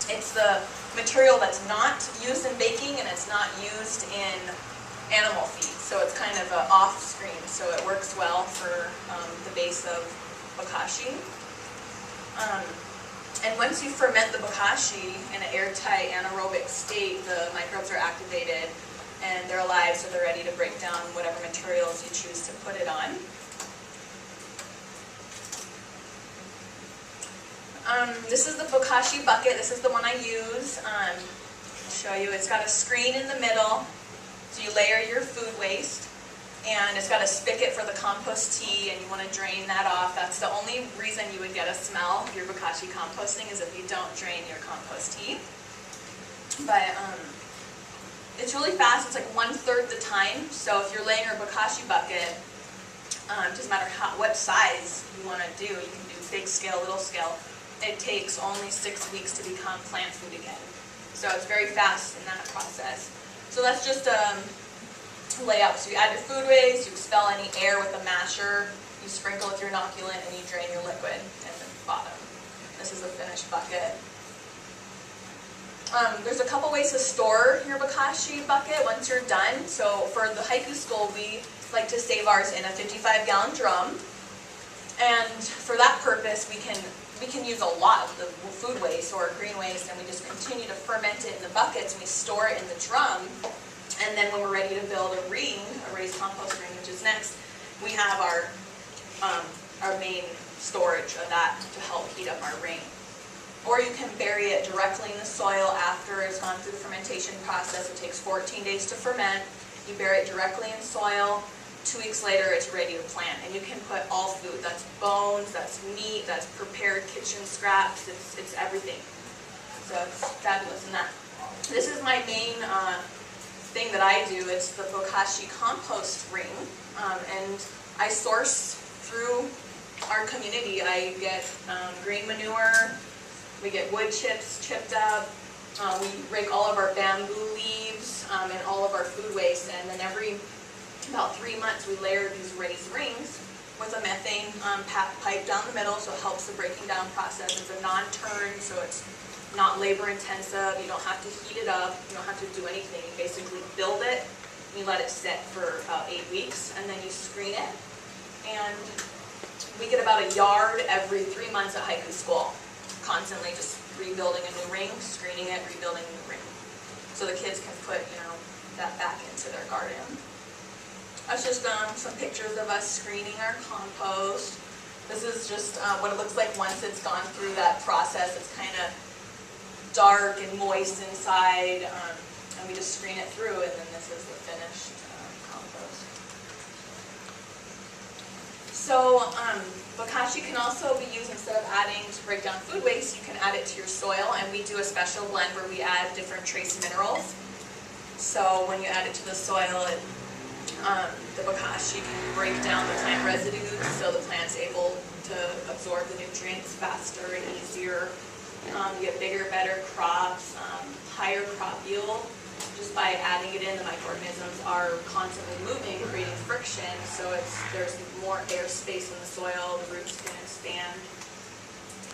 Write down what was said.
It's the material that's not used in baking and it's not used in animal feed. So it's kind of an off-screen, so it works well for the base of Bokashi. And once you ferment the Bokashi in an airtight anaerobic state, the microbes are activated and they're alive, so they're ready to break down whatever materials you choose to put it on. This is the Bokashi bucket. This is the one I use. I'll show you. It's got a screen in the middle, so you layer your food waste. And it's got a spigot for the compost tea, and you want to drain that off. That's the only reason you would get a smell of your Bokashi composting, is if you don't drain your compost tea. But it's really fast. It's like 1/3 the time. So if you're laying your Bokashi bucket, doesn't matter what size you want to do. You can do big scale, little scale. It takes only 6 weeks to become plant food again. So it's very fast in that process. So that's just layout. So you add your food waste, you expel any air with a masher, you sprinkle with your inoculant, and you drain your liquid in the bottom. This is a finished bucket. There's a couple ways to store your Bokashi bucket once you're done. So for the haiku school, we like to save ours in a 55-gallon drum. And for that purpose, we can use a lot of the food waste or green waste, and we just continue to ferment it in the buckets, and we store it in the drum. And then when we're ready to build a ring, a raised compost ring, which is next, we have our main storage of that to help heat up our ring. Or you can bury it directly in the soil after it's gone through the fermentation process. It takes 14 days to ferment. You bury it directly in soil. 2 weeks later, it's ready to plant. And you can put all food. That's bones, that's meat, that's prepared kitchen scraps. It's everything. So it's fabulous in that. This is my main thing that I do. It's the Bokashi compost ring, and I source through our community. I get green manure, we get wood chips chipped up, we rake all of our bamboo leaves and all of our food waste, and then every about 3 months we layer these raised rings with a methane pipe down the middle, so it helps the breaking down process. It's a non-turn, so it's not labor intensive. You don't have to heat it up. You don't have to do anything. You basically build it, you let it sit for about 8 weeks, and then you screen it. And we get about a yard every 3 months at haiku school, constantly just rebuilding a new ring, screening it, rebuilding a new ring. So the kids can put, that back into their garden. That's just some pictures of us screening our compost. This is just what it looks like once it's gone through that process. It's kind of dark and moist inside, and we just screen it through, and then this is the finished compost. So Bokashi can also be used, instead of adding to break down food waste, you can add it to your soil, and we do a special blend where we add different trace minerals. So when you add it to the soil, the Bokashi can break down the plant residues, so the plant's able to absorb the nutrients faster and easier. You get bigger, better crops, higher crop yield. Just by adding it in, the microorganisms are constantly moving, creating friction, so there's more air space in the soil, the roots can expand.